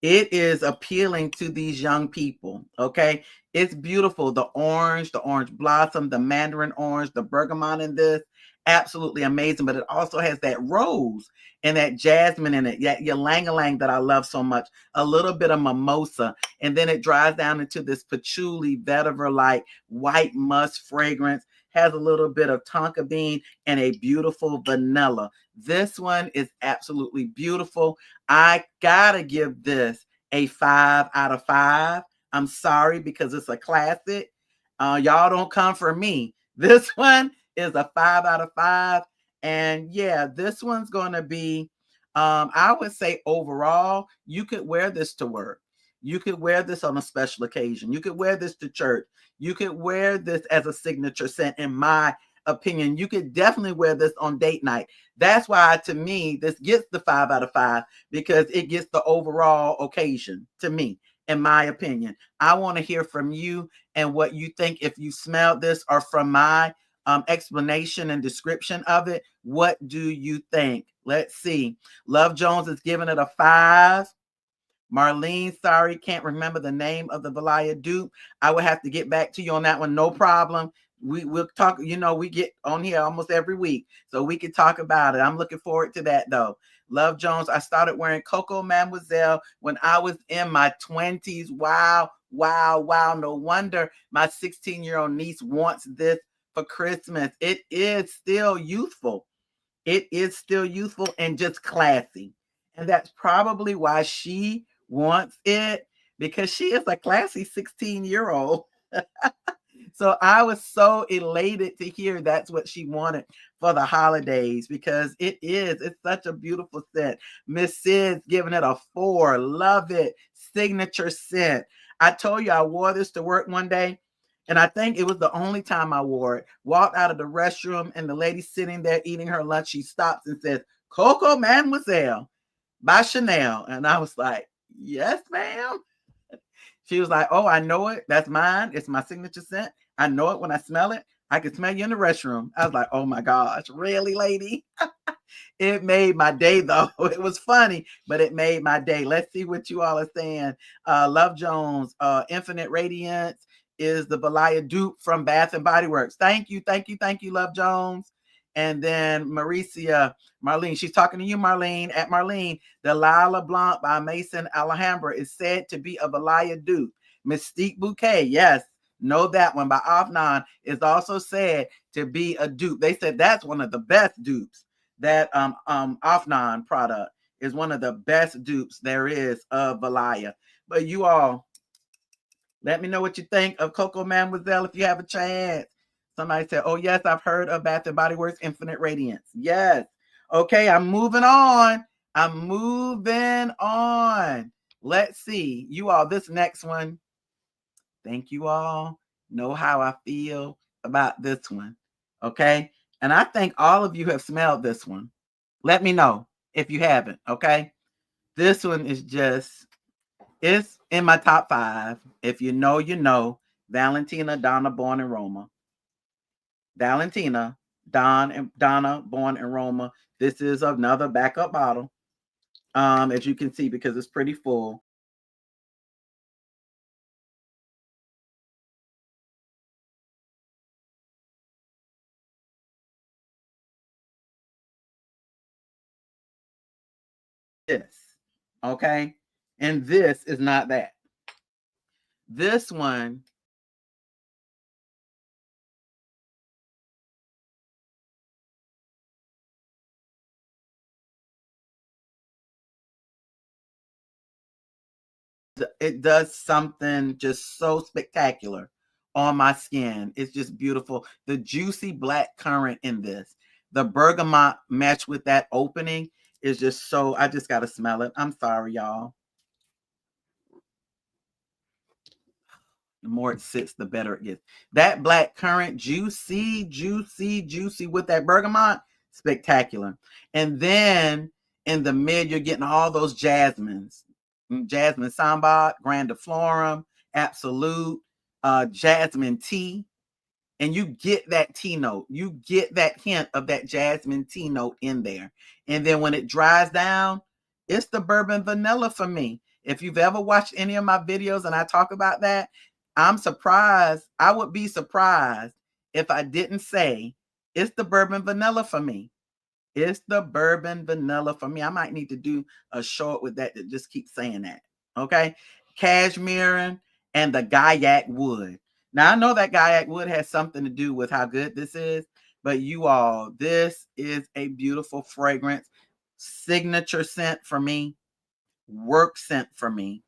it is appealing to these young people. Okay. It's beautiful. The orange blossom, the mandarin orange, the bergamot in this. Absolutely amazing. But it also has that rose and that jasmine in it. Yeah, ylang ylang that I love so much. A little bit of mimosa. And then it dries down into this patchouli, vetiver like white musk fragrance. Has a little bit of tonka bean and a beautiful vanilla. This one is absolutely beautiful. I gotta give this a 5 out of 5. I'm sorry, because it's a classic. Y'all don't come for me. This one is a 5 out of 5. And yeah, this one's gonna be, I would say overall, you could wear this to work. You could wear this on a special occasion. You could wear this to church. You could wear this as a signature scent, in my opinion. You could definitely wear this on date night. That's why, to me, this gets the 5 out of 5, because it gets the overall occasion, to me, in my opinion. I want to hear from you and what you think, if you smelled this, or from my explanation and description of it. What do you think? Let's see. Love Jones is giving it a 5. Marlene, sorry, can't remember the name of the Valaya dupe. I would have to get back to you on that one. No problem. We'll talk. We get on here almost every week, so we can talk about it. I'm looking forward to that, though. Love Jones, I started wearing Coco Mademoiselle when I was in my 20s. Wow, wow, wow. No wonder my 16-year-old niece wants this for Christmas. It is still youthful. It is still youthful and just classy. And that's probably why she wants it, because she is a classy 16-year-old. So I was so elated to hear that's what she wanted for the holidays, because it's such a beautiful scent. Miss Sid's giving it a 4. Love it. Signature scent. I told you I wore this to work one day, and I think it was the only time I wore it. Walked out of the restroom, and the lady sitting there eating her lunch, she stops and says, "Coco Mademoiselle by Chanel." And I was like, "Yes, ma'am." She was like, "Oh, I know it. That's mine. It's my signature scent. I know it when I smell it. I can smell you in the restroom." I was like, "Oh my gosh, really, lady?" It made my day though. It was funny, but it made my day. Let's see what you all are saying. Love Jones, Infinite Radiance is the Belaya dupe from Bath and Body Works. Thank you, thank you, thank you, Love Jones. And then Maricia, Marlene, she's talking to you, Marlene. At Marlene, the Lila Blanc by Mason Alhambra is said to be a Belaya dupe. Mystique Bouquet, yes, know that one by Afnan is also said to be a dupe. They said that's one of the best dupes. That Afnan product is one of the best dupes there is of Belaya. But you all, let me know what you think of Coco Mademoiselle if you have a chance. Somebody said, "Oh yes, I've heard of Bath and Body Works Infinite Radiance." Yes. Okay, I'm moving on. I'm moving on. Let's see. You all, this next one. Thank you all. Know how I feel about this one. Okay. And I think all of you have smelled this one. Let me know if you haven't. Okay. This one is just, it's in my top 5. If you know, you know. Valentina Donna Born in Roma. Valentina Donna Born in Roma. This is another backup bottle. As you can see, because it's pretty full. This. Okay. And this is not that. This one it does something just so spectacular on my skin. It's just beautiful. The juicy black currant in this, the bergamot matched with that opening is just so, I just got to smell it. I'm sorry, y'all. The more it sits, the better it gets. That black currant, juicy, juicy, juicy with that bergamot, spectacular. And then in the mid, you're getting all those jasmines. Jasmine Sambac, Grandiflorum, Absolute, jasmine tea. And you get that tea note. You get that hint of that jasmine tea note in there. And then when it dries down, it's the bourbon vanilla for me. If you've ever watched any of my videos and I talk about that, I'm surprised. I would be surprised if I didn't say it's the bourbon vanilla for me. It's the bourbon vanilla for me. I might need to do a short with that just keep saying that. Okay. Cashmere and the Gaiac wood. Now, I know that Gaiac wood has something to do with how good this is, but you all, this is a beautiful fragrance, signature scent for me, work scent for me,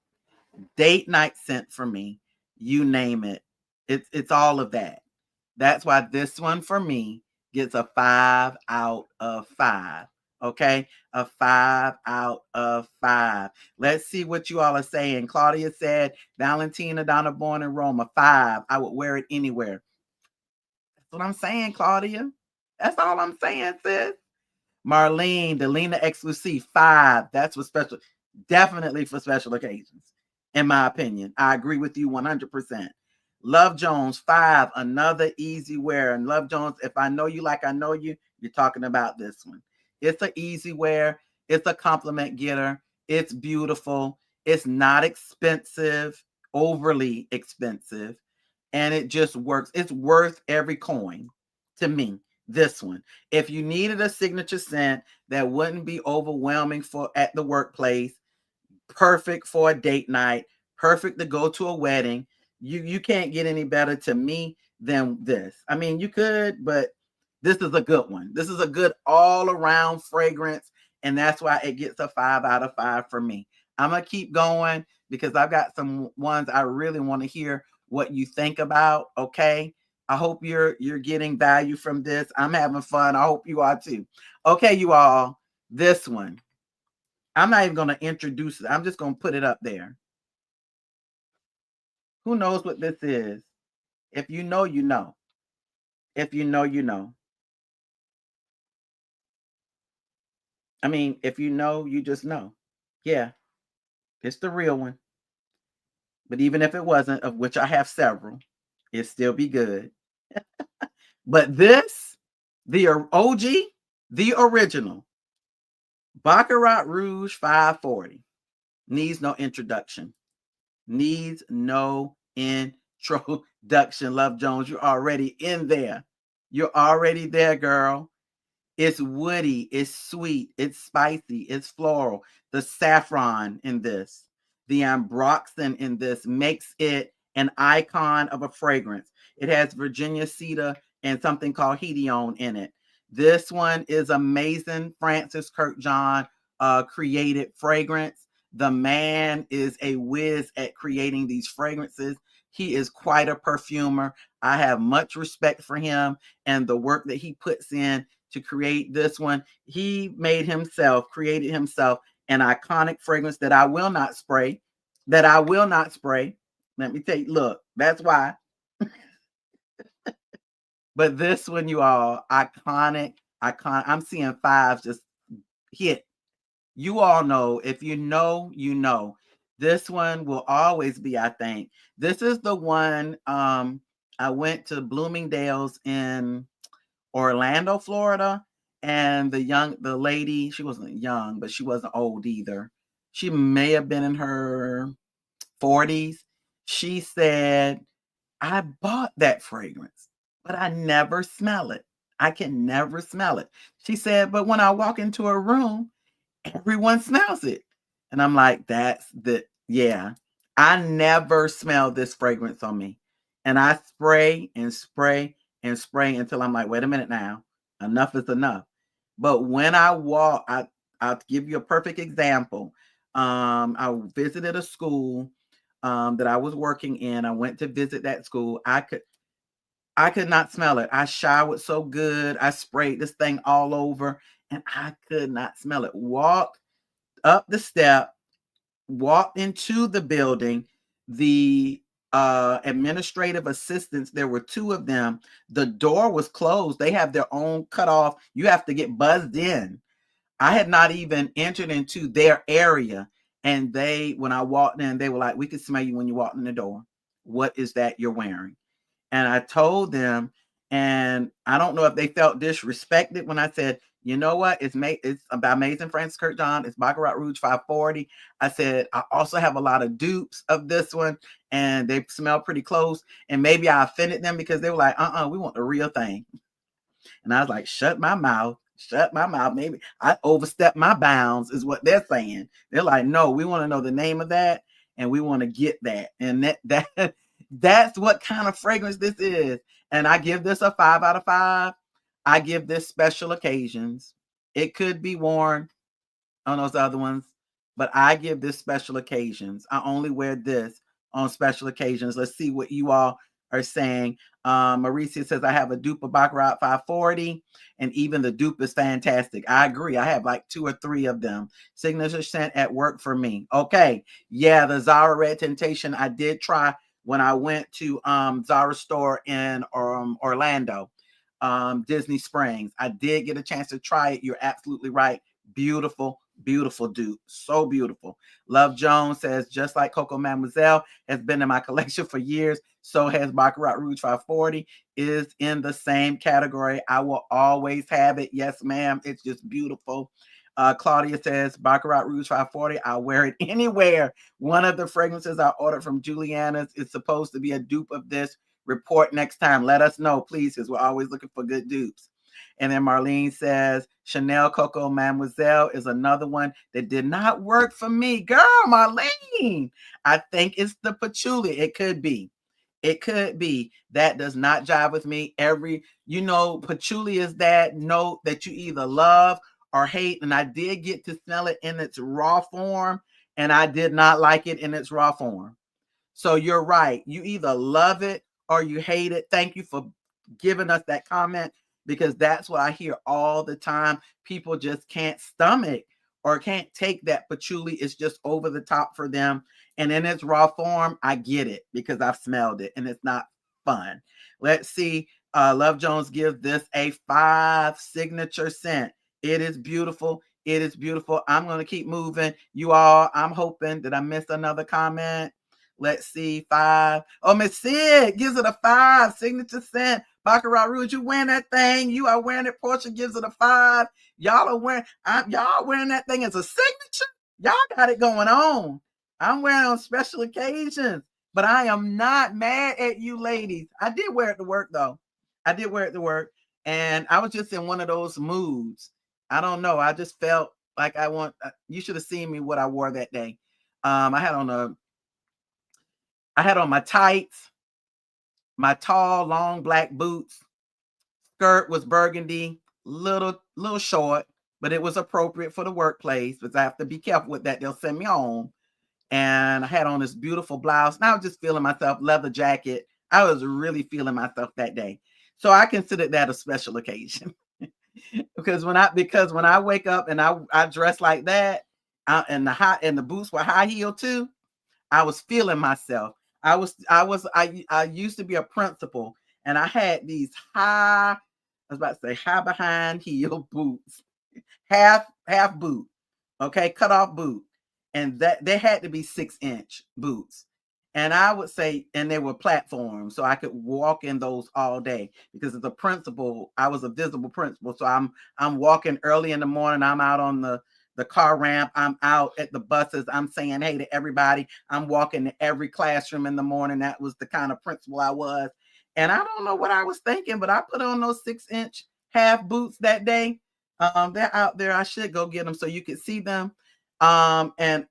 date night scent for me, you name it. It's all of that. That's why this one for me gets a 5 out of 5. Okay, a 5 out of 5. Let's see what you all are saying. Claudia said, Valentina Donna Born in Roma, 5. I would wear it anywhere. That's what I'm saying, Claudia. That's all I'm saying, sis. Marlene, Delina Exclusive, 5. That's for special, definitely for special occasions, in my opinion. I agree with you 100%. Love Jones, 5. Another easy wear. And Love Jones, if I know you like I know you, you're talking about this one. It's an easy wear. It's a compliment getter. It's beautiful. It's not expensive, overly expensive. And it just works. It's worth every coin to me. This one. If you needed a signature scent that wouldn't be overwhelming for at the workplace, perfect for a date night, perfect to go to a wedding, you can't get any better to me than this. I mean, you could, but this is a good one. This is a good all-around fragrance, and that's why it gets a 5 out of 5 for me. I'm gonna keep going because I've got some ones I really want to hear what you think about. Okay. I hope you're getting value from this. I'm having fun. I hope you are too. Okay, you all. This one. I'm not even going to introduce it. I'm just going to put it up there. Who knows what this is? If you know, you know. If you know, you know. I mean, if you know, you just know. Yeah, it's the real one. But even if it wasn't, of which I have several, it'd still be good. But this, the OG, the original, Baccarat Rouge 540, needs no introduction. Needs no introduction. Love Jones, you're already in there. You're already there, girl. It's woody, it's sweet, it's spicy, it's floral. The saffron in this, the ambroxan in this makes it an icon of a fragrance. It has Virginia cedar and something called hedione in it. This one is amazing. Francis Kirkjohn created fragrance. The man is a whiz at creating these fragrances. He is quite a perfumer. I have much respect for him and the work that he puts in to create this one. He created himself an iconic fragrance that I will not spray. That I will not spray. Let me take, look, that's why. But this one, you all, iconic. I'm seeing fives just hit. You all know, if you know, you know. This one will always be, I think. This is the one I went to Bloomingdale's in Orlando, Florida, and the lady, she wasn't young, but she wasn't old either. She may have been in her 40s. She said, I bought that fragrance, but I never smell it. I can never smell it. She said, but when I walk into a room, everyone smells it. And I'm like, yeah. I never smell this fragrance on me. And I spray and spray and spray until I'm like, wait a minute now. Enough is enough. But when I walk, I'll give you a perfect example. I visited a school that I was working in. I went to visit that school. I could not smell it. I showered so good. I sprayed this thing all over and I could not smell it. Walked up the step, walked into the building. The administrative assistants, there were two of them. The door was closed. They have their own cutoff. You have to get buzzed in. I had not even entered into their area. And when I walked in, they were like, we could smell you when you walked in the door. What is that you're wearing? And I told them, and I don't know if they felt disrespected when I said, you know what? It's about Amazing Francis Kirkjohn. It's Baccarat Rouge 540. I said, I also have a lot of dupes of this one, and they smell pretty close. And maybe I offended them because they were like, we want the real thing. And I was like, shut my mouth. Shut my mouth. Maybe I overstepped my bounds, is what they're saying. They're like, no, we want to know the name of that, and we want to get that. And that's what kind of fragrance this is. And I give this a 5 out of 5. I give this special occasions. It could be worn on those other ones, but I give this special occasions. I only wear this on special occasions. Let's see what you all are saying. Mauricia says, I have a dupe of Baccarat 540, and even the dupe is fantastic. I agree. I have like 2 or 3 of them. Signature scent at work for me. Okay. Yeah, the Zara Red Temptation I did try when I went to Zara store in Orlando, Disney Springs. I did get a chance to try it. You're absolutely right. Beautiful, beautiful dude. So beautiful. Love Jones says, just like Coco Mademoiselle has been in my collection for years, so has Baccarat Rouge 540, is in the same category. I will always have it. Yes, ma'am. It's just beautiful. Claudia says, Baccarat Rouge 540, I'll wear it anywhere. One of the fragrances I ordered from Juliana's is supposed to be a dupe of this. Report next time. Let us know, please, because we're always looking for good dupes. And then Marlene says, Chanel Coco Mademoiselle is another one that did not work for me. Girl, Marlene, I think it's the patchouli. It could be. It could be. That does not jive with me. Patchouli is that note that you either love or hate. And I did get to smell it in its raw form, and I did not like it in its raw form. So you're right. You either love it or you hate it. Thank you for giving us that comment, because that's what I hear all the time. People just can't stomach or can't take that patchouli. It's just over the top for them. And in its raw form, I get it because I've smelled it and it's not fun. Let's see. Love Jones gives this a 5 signature scent. It is beautiful. It is beautiful. I'm going to keep moving. You all, I'm hoping that I missed another comment. Let's see. 5. Oh, Miss Sid gives it a 5 signature scent. Baccarat Rouge, you wearing that thing? You are wearing it. Portia gives it a 5. Y'all are wearing, y'all wearing that thing as a signature. Y'all got it going on. I'm wearing it on special occasions, but I am not mad at you ladies. I did wear it to work though. I did wear it to work, and I was just in one of those moods. I don't know. I just felt like I want. You should have seen me what I wore that day. I had on my tights, my tall, long black boots. Skirt was burgundy, little short, but it was appropriate for the workplace because I have to be careful with that. They'll send me home. And I had on this beautiful blouse. And I was just feeling myself, leather jacket. I was really feeling myself that day. So I considered that a special occasion. because when I wake up and I dress like that, and the boots were high heel too, I was feeling myself. I used to be a principal, and I had these high behind heel boots, half boot, okay, cut off boot, and that they had to be 6-inch boots. And I would say, and they were platforms, so I could walk in those all day because as a principal, I was a visible principal. So I'm walking early in the morning. I'm out on the car ramp. I'm out at the buses. I'm saying hey to everybody. I'm walking to every classroom in the morning. That was the kind of principal I was. And I don't know what I was thinking, but I put on those 6-inch half boots that day. They're out there. I should go get them so you could see them. And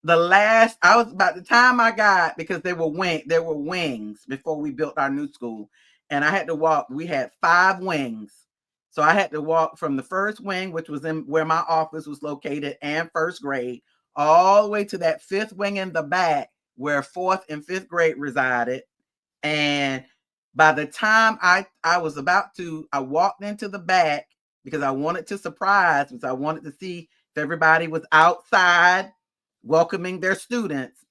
by the time I got, because there were wings before we built our new school, and I had to walk. We had 5 wings, so I had to walk from the first wing, which was in where my office was located, and first grade, all the way to that 5th wing in the back where 4th and 5th grade resided. And by the time I walked into the back because I wanted to surprise, because I wanted to see if everybody was outside welcoming their students.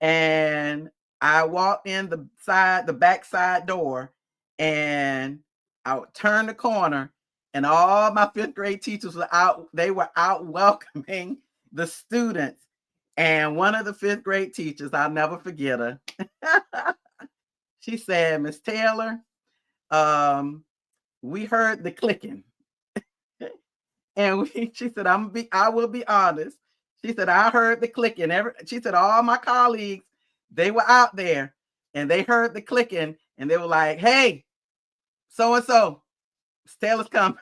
And I walked in the back side door, and I would turn the corner, and all my 5th grade teachers were out. They were out welcoming the students. And one of the 5th grade teachers, I'll never forget her. She said, Miss Taylor, we heard the clicking. And she said, I will be honest. She said, I heard the clicking. She said, all my colleagues, they were out there and they heard the clicking and they were like, hey, so-and-so, Taylor's coming.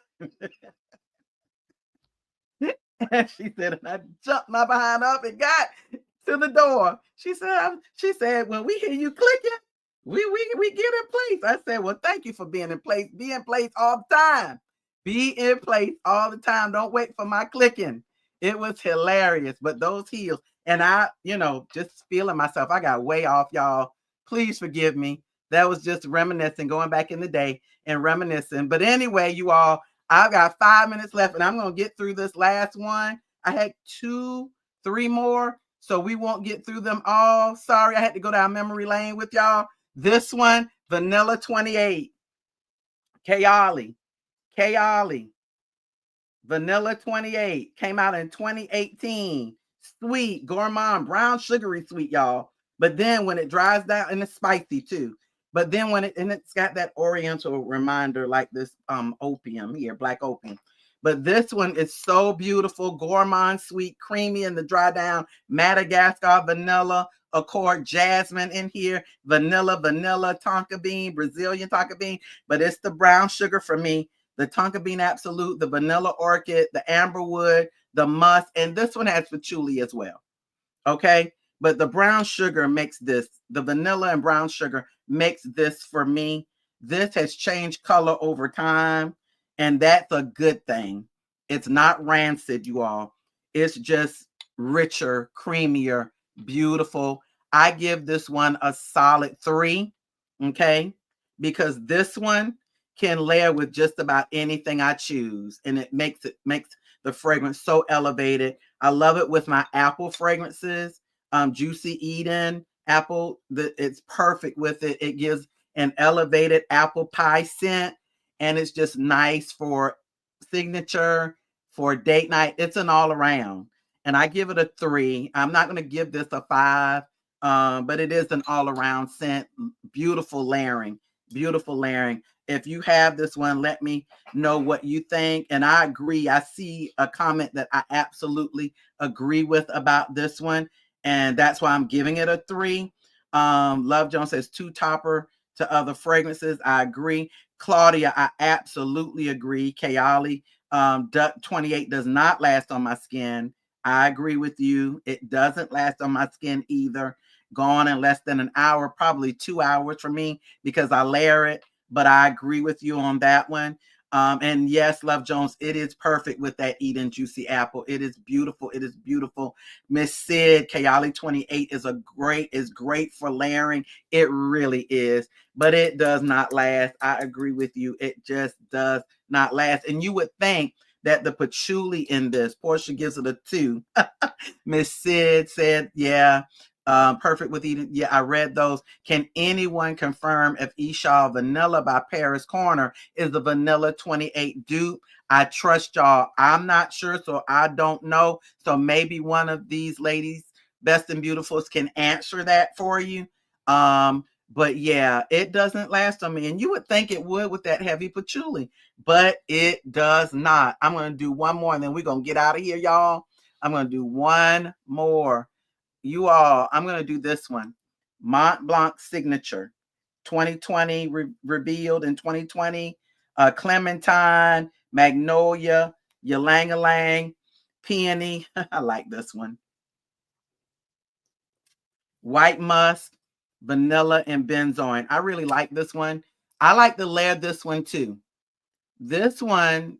And she said, and I jumped my behind up and got to the door. She said, when we hear you clicking, we get in place. I said, well, thank you for being in place. Be in place all the time. Be in place all the time. Don't wait for my clicking. It was hilarious. But those heels, and I, just feeling myself. I got way off, y'all. Please forgive me. That was just reminiscing, going back in the day and reminiscing. But anyway, you all, I've got 5 minutes left, and I'm going to get through this last one. I had 3 more, so we won't get through them all. Sorry, I had to go down memory lane with y'all. This one, Vanilla 28. Kayali. Vanilla 28 came out in 2018. Sweet, gourmand, brown sugary sweet, y'all. But then when it dries down, and it's spicy too. But then it's got that oriental reminder like this opium here, black opium. But this one is so beautiful, gourmand, sweet, creamy in the dry down, Madagascar vanilla, accord jasmine in here, vanilla, tonka bean, Brazilian tonka bean. But it's the brown sugar for me. The tonka bean absolute, the vanilla orchid, the amberwood, the musk, and this one has patchouli as well. Okay, but the brown sugar makes this, the vanilla and brown sugar makes this for me. This has changed color over time, and that's a good thing. It's not rancid, you all. It's just richer, creamier, beautiful. I give this one a solid 3, okay, because this one can layer with just about anything I choose, and it makes the fragrance so elevated. I love it with my apple fragrances. Juicy Eden apple, it's perfect with it. It gives an elevated apple pie scent, and it's just nice for signature, for date night. It's an all around, and I give it a 3. I'm not going to give this a 5, but it is an all around scent. Beautiful layering, beautiful layering. If you have this one, let me know what you think. And I agree. I see a comment that I absolutely agree with about this one, and that's why I'm giving it a 3. Love Jones says 2 topper to other fragrances. I agree. Claudia, I absolutely agree. Kayali, Duck 28 does not last on my skin. I agree with you. It doesn't last on my skin either. Gone in less than an hour, probably 2 hours for me because I layer it. But I agree with you on that one. And yes, Love Jones, it is perfect with that Eden Juicy Apple. It is beautiful. It is beautiful. Miss Sid, Kayali 28 is great for layering. It really is, but it does not last. I agree with you. It just does not last. And you would think that the patchouli in this, Portia gives it a 2. Miss Sid said, yeah. Perfect with Eden. Yeah, I read those. Can anyone confirm if Eshal Vanilla by Paris Corner is the Vanilla 28 dupe? I trust y'all. I'm not sure, so I don't know. So maybe one of these ladies, Best and Beautifuls, can answer that for you. But yeah, it doesn't last on me. And you would think it would with that heavy patchouli, but it does not. I'm going to do one more and then we're going to get out of here, y'all. I'm going to do one more. You all, I'm going to do this one. Mont Blanc Signature 2020, revealed in 2020. Clementine, Magnolia, Ylang Ylang, Peony. I like this one. White Musk, Vanilla, and Benzoin. I really like this one. I like to layer this one too. This one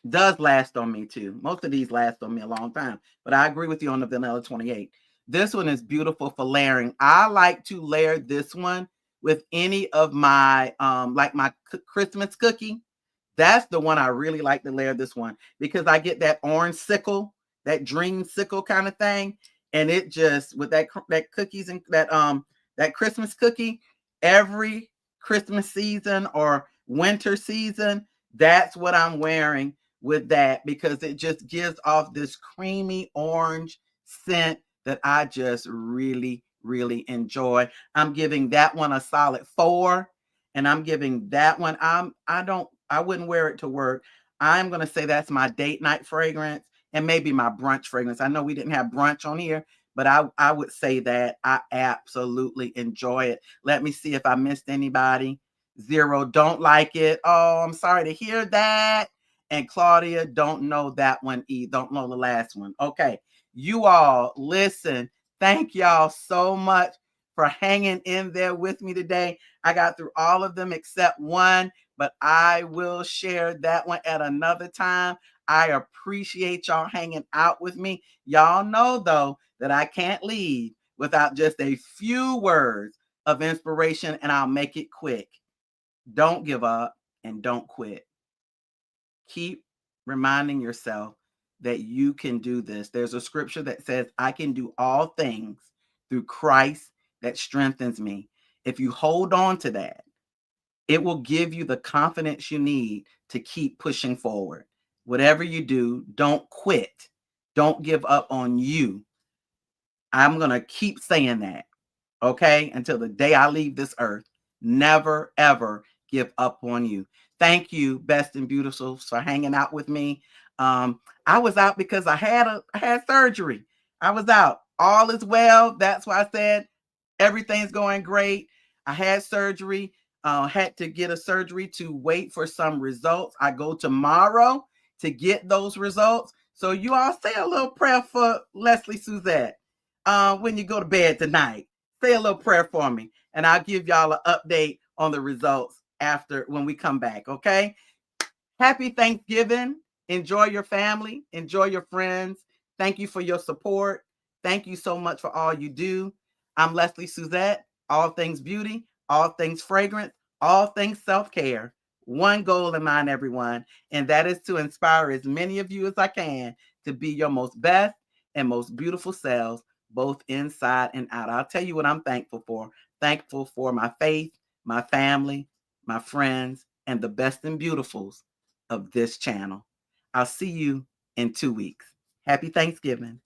does last on me too. Most of these last on me a long time, but I agree with you on the Vanilla 28. This one is beautiful for layering. I like to layer this one with any of my, like my Christmas cookie. That's the one I really like to layer this one because I get that orange sickle, that dream sickle kind of thing. And it just, with that cookies and that Christmas cookie, every Christmas season or winter season, that's what I'm wearing with that because it just gives off this creamy orange scent that I just really, really enjoy. I'm giving that one a solid 4, and I'm giving that one, I wouldn't wear it to work. I'm going to say that's my date night fragrance and maybe my brunch fragrance. I know we didn't have brunch on here, but I would say that I absolutely enjoy it. Let me see if I missed anybody. Zero, don't like it. Oh, I'm sorry to hear that. And Claudia, don't know that one either. Don't know the last one. Okay. You all, listen, thank y'all so much for hanging in there with me today. I got through all of them except one, but I will share that one at another time. I appreciate y'all hanging out with me. Y'all know, though, that I can't leave without just a few words of inspiration, and I'll make it quick. Don't give up and don't quit. Keep reminding yourself that you can do this. There's a scripture that says, I can do all things through Christ that strengthens me. If you hold on to that, it will give you the confidence you need to keep pushing forward. Whatever you do, don't quit. Don't give up on you. I'm going to keep saying that, okay, until the day I leave this earth. Never, ever give up on you. Thank you, Best and Beautiful, for hanging out with me. I was out because I had surgery. I was out. All is well. That's why I said everything's going great. I had surgery. Had to get a surgery to wait for some results. I go tomorrow to get those results. So you all say a little prayer for Lesley Suzette when you go to bed tonight. Say a little prayer for me, and I'll give y'all an update on the results after when we come back, okay? Happy Thanksgiving. Enjoy your family. Enjoy your friends. Thank you for your support. Thank you so much for all you do. I'm Lesley Suzette. All things beauty, all things fragrance, all things self-care. One goal in mind, everyone, and that is to inspire as many of you as I can to be your most best and most beautiful selves, both inside and out. I'll tell you what I'm thankful for. Thankful for my faith, my family, my friends, and the best and beautifuls of this channel. I'll see you in 2 weeks. Happy Thanksgiving.